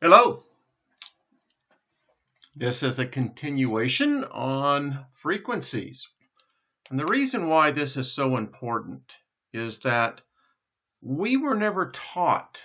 Hello. This is a continuation on frequencies. And the reason why this is so important is that we were never taught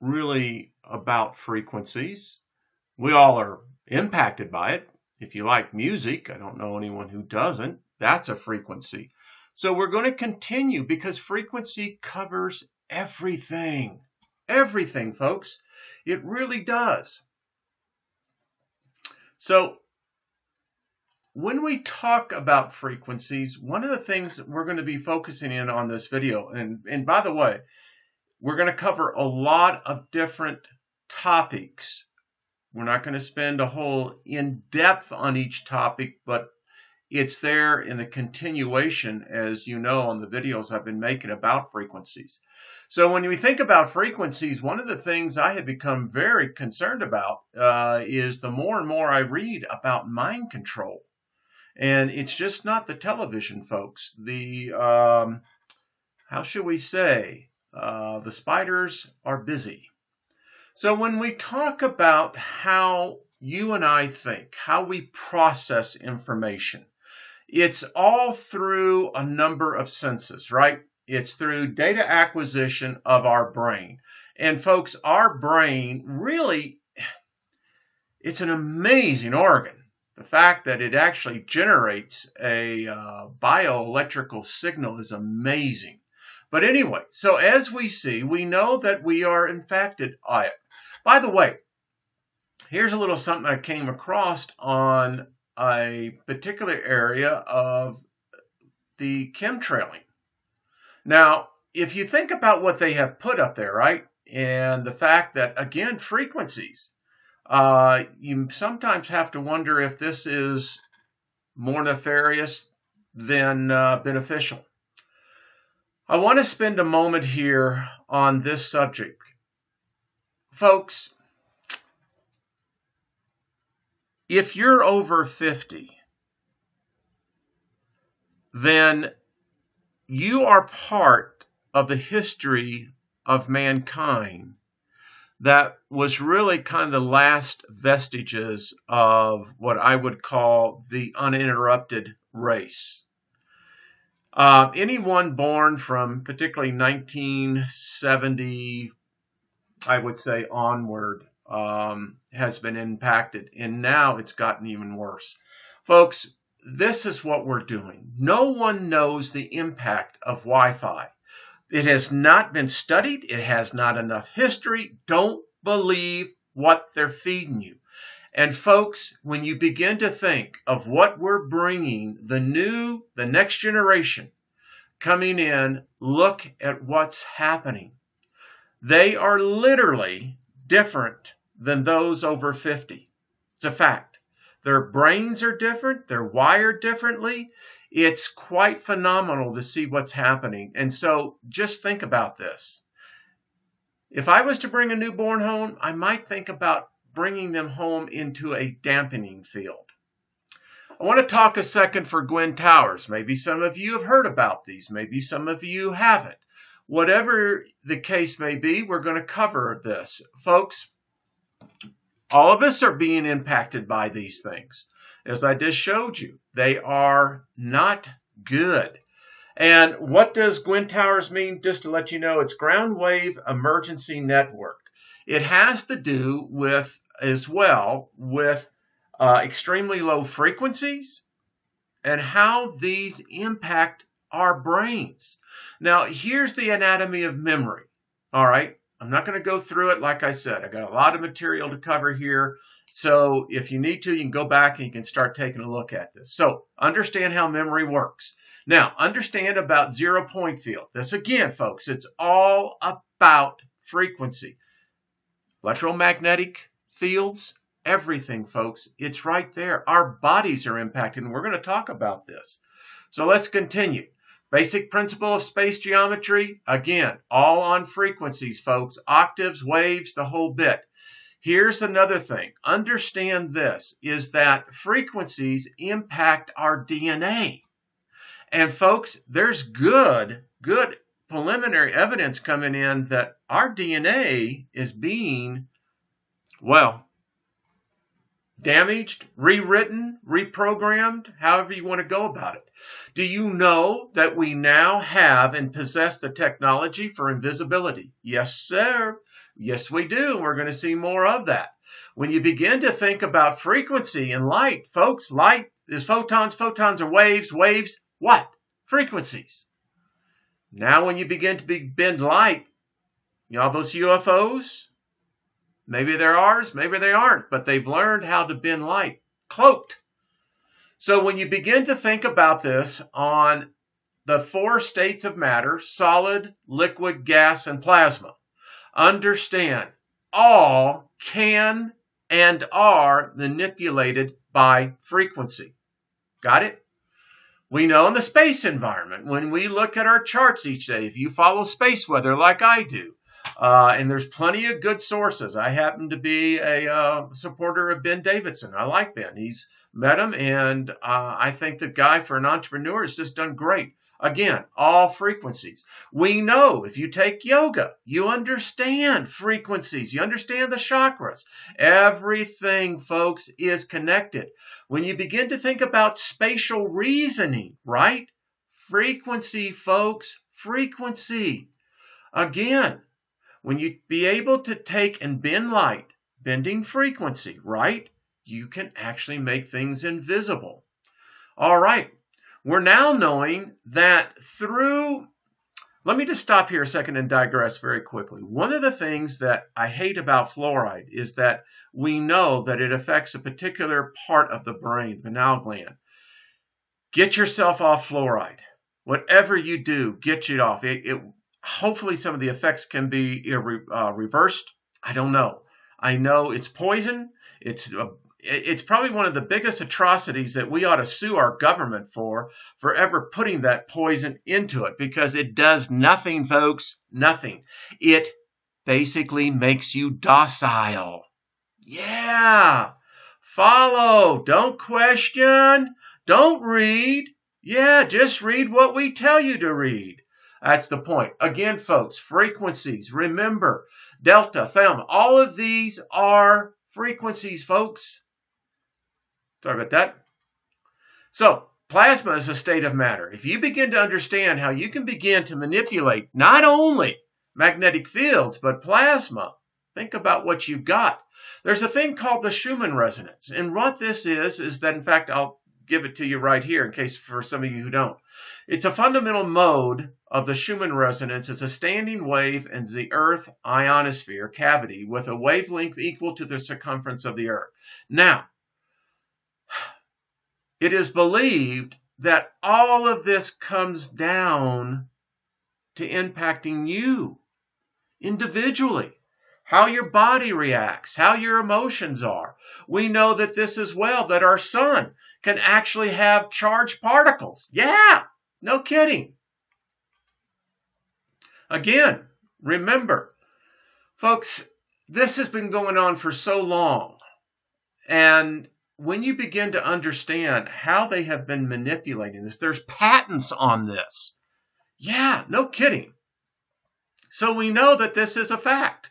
really about frequencies. We all are impacted by it. If you like music, I don't know anyone who doesn't. That's a frequency. So we're going to continue because frequency covers everything. Everything, folks. It really does. So when we talk about frequencies, one of the things that we're going to be focusing in on this video, and by the way, we're going to cover a lot of different topics. We're not going to spend a whole in-depth on each topic, but it's there in the continuation, as you know, on the videos I've been making about frequencies. So when we think about frequencies, one of the things I have become very concerned about is the more and more I read about mind control. And it's just not the television, folks. How should we say, the spiders are busy. So when we talk about how you and I think, how we process information, it's all through a number of senses, right? It's through data acquisition of our brain. And folks, our brain really, it's an amazing organ. The fact that it actually generates a bioelectrical signal is amazing. But anyway, so as we see, we know that we are infected by it. By the way, here's a little something I came across on a particular area of the chemtrailing. Now, if you think about what they have put up there, right, and the fact that, again, frequencies, you sometimes have to wonder if this is more nefarious than beneficial. I want to spend a moment here on this subject. Folks, if you're over 50, then you are part of the history of mankind that was really kind of the last vestiges of what I would call the uninterrupted race. Anyone born from particularly 1970, I would say, onward has been impacted, and now it's gotten even worse. Folks, this is what we're doing. No one knows the impact of Wi-Fi. It has not been studied. It has not enough history. Don't believe what they're feeding you. And folks, when you begin to think of what we're bringing, the next generation coming in, look at what's happening. They are literally different than those over 50. It's a fact. Their brains are different. They're wired differently. It's quite phenomenal to see what's happening. And so just think about this. If I was to bring a newborn home, I might think about bringing them home into a dampening field. I want to talk a second for Gwen Towers. Maybe some of you have heard about these. Maybe some of you haven't. Whatever the case may be, we're going to cover this. Folks, all of us are being impacted by these things. As I just showed you, they are not good. And what does Gwen Towers mean? Just to let you know, it's Ground Wave Emergency Network. It has to do with, as well, with extremely low frequencies and how these impact our brains. Now, here's the anatomy of memory. All right. I'm not going to go through it. Like I said, I got a lot of material to cover here. So if you need to, you can go back and you can start taking a look at this. So understand how memory works. Now, understand about 0-point field. This again, folks, it's all about frequency. Electromagnetic fields, everything, folks. It's right there. Our bodies are impacted, and we're going to talk about this. So let's continue. Basic principle of space geometry, again, all on frequencies, folks. Octaves, waves, the whole bit. Here's another thing. Understand this, is that frequencies impact our DNA. And folks, there's good preliminary evidence coming in that our DNA is being Well, damaged, rewritten, reprogrammed, however you want to go about it. Do you know that we now have and possess the technology for invisibility? Yes, sir. Yes, we do. We're going to see more of that. When you begin to think about frequency and light, folks, light is photons, photons are waves, waves, what? Frequencies. Now when you begin to bend light, you know those UFOs? Maybe they're ours, maybe they aren't, but they've learned how to bend light, cloaked. So when you begin to think about this on the 4 states of matter, solid, liquid, gas, and plasma, understand all can and are manipulated by frequency. Got it? We know in the space environment, when we look at our charts each day, if you follow space weather like I do, and there's plenty of good sources. I happen to be a supporter of Ben Davidson. I like Ben. He's met him, and I think the guy for an entrepreneur has just done great. Again, all frequencies. We know if you take yoga, you understand frequencies. You understand the chakras. Everything, folks, is connected. When you begin to think about spatial reasoning, right? Frequency, folks, frequency. Again, when you be able to take and bend light, bending frequency, right? You can actually make things invisible. All right. We're now knowing that through, let me just stop here a second and digress very quickly. One of the things that I hate about fluoride is that we know that it affects a particular part of the brain, the pineal gland. Get yourself off fluoride. Whatever you do, get it off. Hopefully some of the effects can be reversed. I don't know. I know it's poison. It's probably one of the biggest atrocities that we ought to sue our government for ever putting that poison into it, because it does nothing, folks, nothing. It basically makes you docile. Yeah. Follow. Don't question. Don't read. Yeah, just read what we tell you to read. That's the point. Again, folks, frequencies. Remember, delta, theta, all of these are frequencies, folks. Sorry about that. So, plasma is a state of matter. If you begin to understand how you can begin to manipulate not only magnetic fields, but plasma, think about what you've got. There's a thing called the Schumann resonance. And what this is that, in fact, I'll give it to you right here in case for some of you who don't. It's a fundamental mode of the Schumann resonance. It's a standing wave in the Earth ionosphere cavity with a wavelength equal to the circumference of the Earth. Now, it is believed that all of this comes down to impacting you individually, how your body reacts, how your emotions are. We know that this as well, that our sun can actually have charged particles. Yeah, no kidding. Again, remember, folks, this has been going on for so long. And when you begin to understand how they have been manipulating this, there's patents on this. Yeah, no kidding. So we know that this is a fact.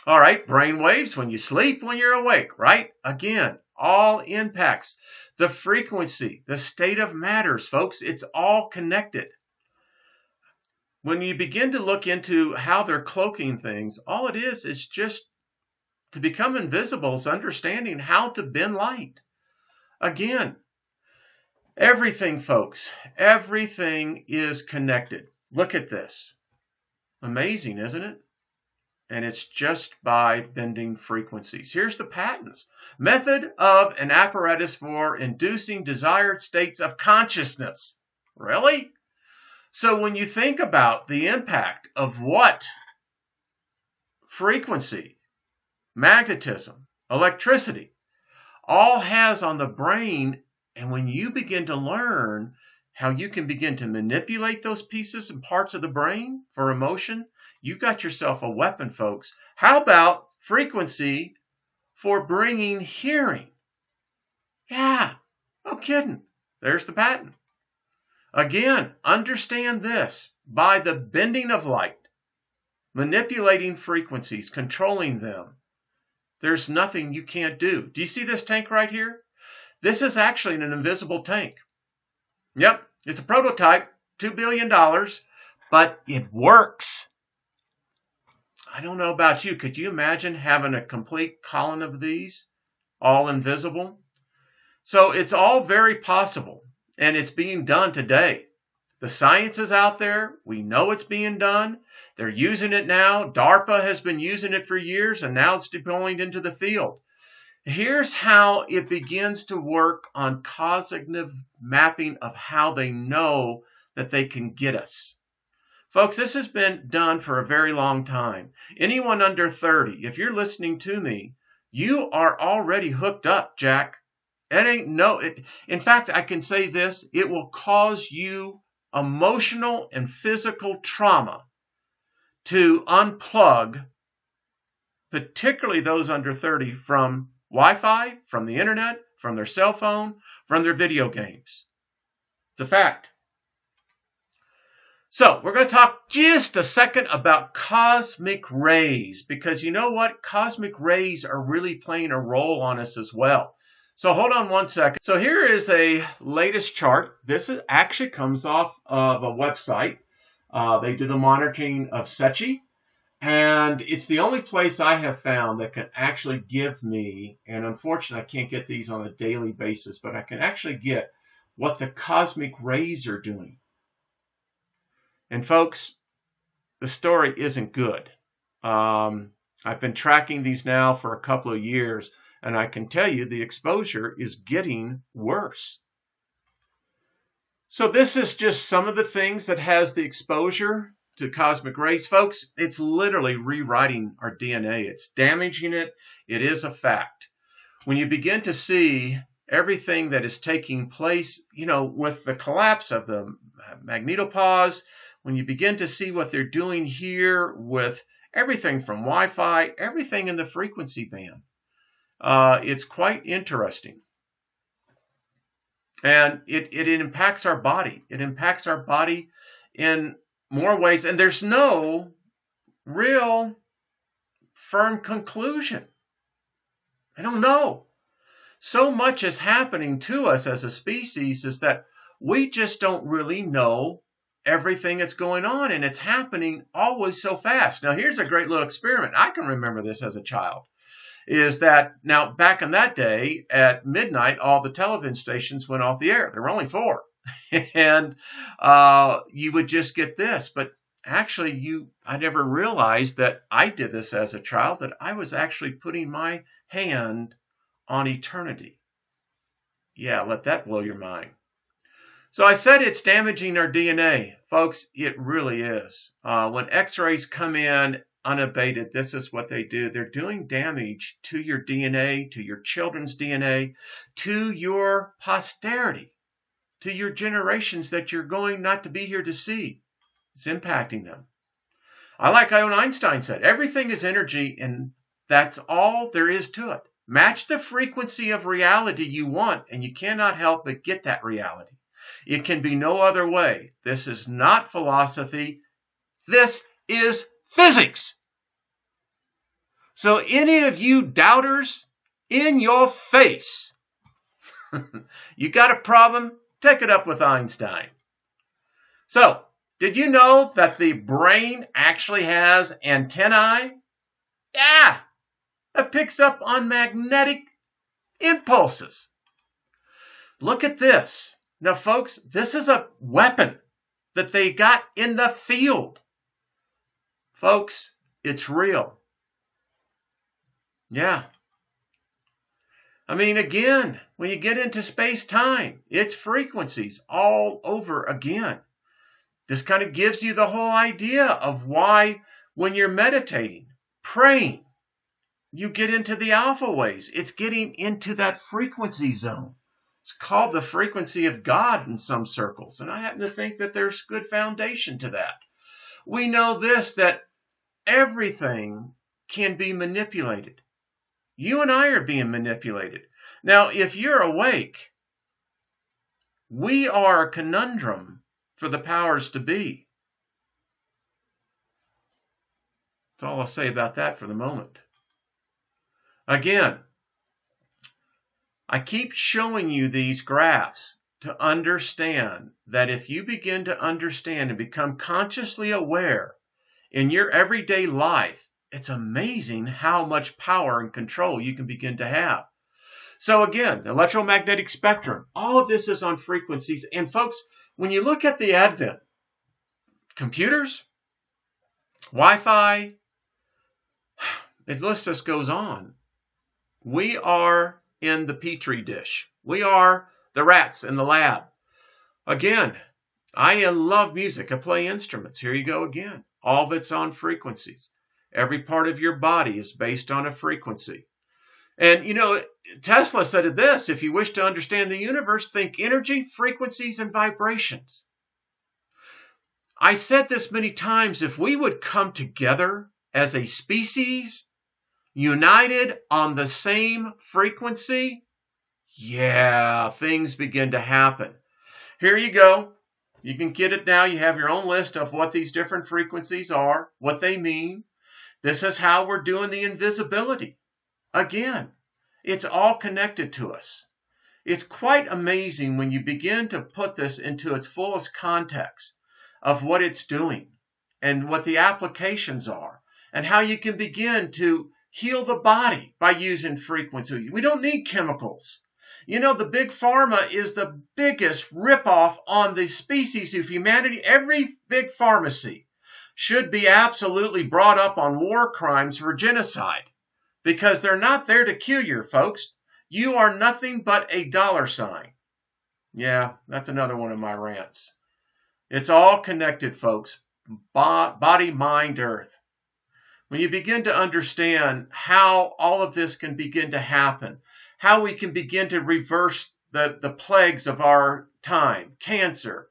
All right, brain waves when you sleep, when you're awake, right? Again, all impacts. The frequency, the state of matters, folks, it's all connected. When you begin to look into how they're cloaking things, all it is just to become invisible is understanding how to bend light. Again, everything, folks, everything is connected. Look at this. Amazing, isn't it? And it's just by bending frequencies. Here's the patents. Method of an apparatus for inducing desired states of consciousness. Really? So when you think about the impact of what frequency, magnetism, electricity, all has on the brain, and when you begin to learn how you can begin to manipulate those pieces and parts of the brain for emotion, you got yourself a weapon, folks. How about frequency for bringing hearing? Yeah, no kidding. There's the patent. Again, understand this. By the bending of light, manipulating frequencies, controlling them, There's nothing you can't do. Do you see this tank right here? This is actually an invisible tank. Yep, it's a prototype, $2 billion, but it works. I don't know about you. Could you imagine having a complete column of these, all invisible? So it's all very possible, and it's being done today. The science is out there. We know it's being done. They're using it now. DARPA has been using it for years, and now it's deploying into the field. Here's how it begins to work on cognitive mapping of how they know that they can get us. Folks, this has been done for a very long time. Anyone under 30, if you're listening to me, you are already hooked up, Jack. In fact, I can say this, it will cause you emotional and physical trauma to unplug, particularly those under 30, from Wi-Fi, from the internet, from their cell phone, from their video games. It's a fact. So we're going to talk just a second about cosmic rays, because you know what? Cosmic rays are really playing a role on us as well. So hold on one second. So here is a latest chart. This actually comes off of a website. They do the monitoring of SETI. And it's the only place I have found that can actually give me, and unfortunately I can't get these on a daily basis, but I can actually get what the cosmic rays are doing. And folks, the story isn't good. I've been tracking these now for a couple of years, and I can tell you the exposure is getting worse. So this is just some of the things that has the exposure to cosmic rays. Folks, it's literally rewriting our DNA. It's damaging it. It is a fact. When you begin to see everything that is taking place, with the collapse of the magnetopause, when you begin to see what they're doing here with everything from Wi-Fi, everything in the frequency band, it's quite interesting. And it impacts our body. It impacts our body in more ways, and there's no real firm conclusion. I don't know. So much is happening to us as a species is that we just don't really know everything that's going on, and it's happening always so fast. Now, here's a great little experiment. I can remember this as a child. Is that now back in that day at midnight, all the television stations went off the air. There were only 4. And you would just get this. But actually, I never realized that I did this as a child, that I was actually putting my hand on eternity. Yeah, let that blow your mind. So I said it's damaging our DNA. Folks, it really is. When X-rays come in unabated, this is what they do. They're doing damage to your DNA, to your children's DNA, to your posterity, to your generations that you're going not to be here to see. It's impacting them. Like Einstein said, everything is energy, and that's all there is to it. Match the frequency of reality you want, and you cannot help but get that reality. It can be no other way. This is not philosophy. This is physics. So any of you doubters, in your face. You got a problem? Take it up with Einstein. So, did you know that the brain actually has antennae? Yeah, it picks up on magnetic impulses. Look at this. Now, folks, this is a weapon that they got in the field. Folks, it's real. Yeah. I mean, again, when you get into space-time, it's frequencies all over again. This kind of gives you the whole idea of why when you're meditating, praying, you get into the alpha waves. It's getting into that frequency zone. It's called the frequency of God in some circles, and I happen to think that there's good foundation to that. We know this, that everything can be manipulated. You and I are being manipulated. Now, if you're awake, we are a conundrum for the powers to be. That's all I'll say about that for the moment. Again, I keep showing you these graphs to understand that if you begin to understand and become consciously aware in your everyday life, it's amazing how much power and control you can begin to have. So again, the electromagnetic spectrum, all of this is on frequencies. And folks, when you look at the advent, computers, Wi-Fi, the list just goes on. We are in the petri dish. We are the rats in the lab. Again, I love music. I play instruments. Here you go again. All of it's on frequencies. Every part of your body is based on a frequency. And, you know, Tesla said this: if you wish to understand the universe, think energy, frequencies, and vibrations. I said this many times. If we would come together as a species, united on the same frequency, yeah, things begin to happen. Here you go. You can get it now. You have your own list of what these different frequencies are, what they mean. This is how we're doing the invisibility. Again, it's all connected to us. It's quite amazing when you begin to put this into its fullest context of what it's doing and what the applications are and how you can begin to heal the body by using frequency. We don't need chemicals. You know, the big pharma is the biggest ripoff on the species of humanity. Every big pharmacy should be absolutely brought up on war crimes for genocide, because they're not there to kill you, folks. You are nothing but a dollar sign. Yeah, that's another one of my rants. It's all connected, folks. Body, mind, earth. When you begin to understand how all of this can begin to happen, how we can begin to reverse the plagues of our time, cancer,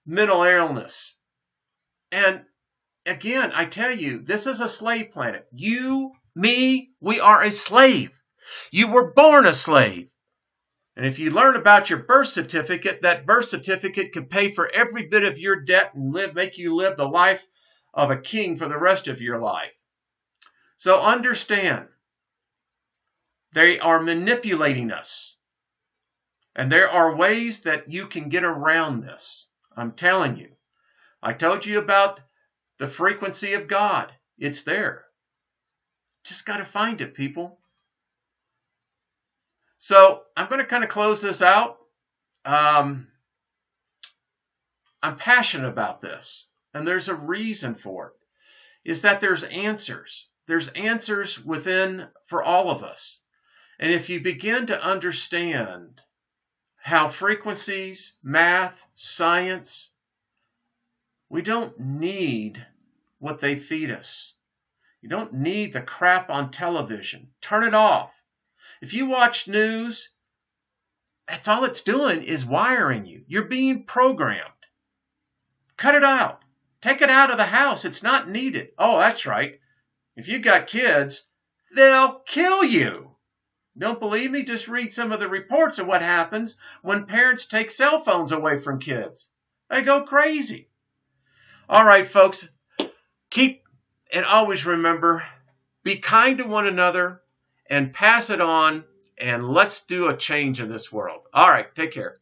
mental illness. And again, I tell you, this is a slave planet. You, me, we are a slave. You were born a slave. And if you learn about your birth certificate, that birth certificate could pay for every bit of your debt and make you live the life of a king for the rest of your life. So understand, they are manipulating us. And there are ways that you can get around this. I'm telling you. I told you about the frequency of God. It's there. Just got to find it, people. So I'm going to kind of close this out. I'm passionate about this, and there's a reason for it, is that there's answers. There's answers within for all of us. And if you begin to understand how frequencies, math, science, we don't need what they feed us. You don't need the crap on television. Turn it off. If you watch news, that's all it's doing is wiring you. You're being programmed. Cut it out. Take it out of the house. It's not needed. Oh, that's right. If you got kids, they'll kill you. Don't believe me? Just read some of the reports of what happens when parents take cell phones away from kids. They go crazy. All right, folks. Keep and always remember, be kind to one another and pass it on, and let's do a change in this world. All right, take care.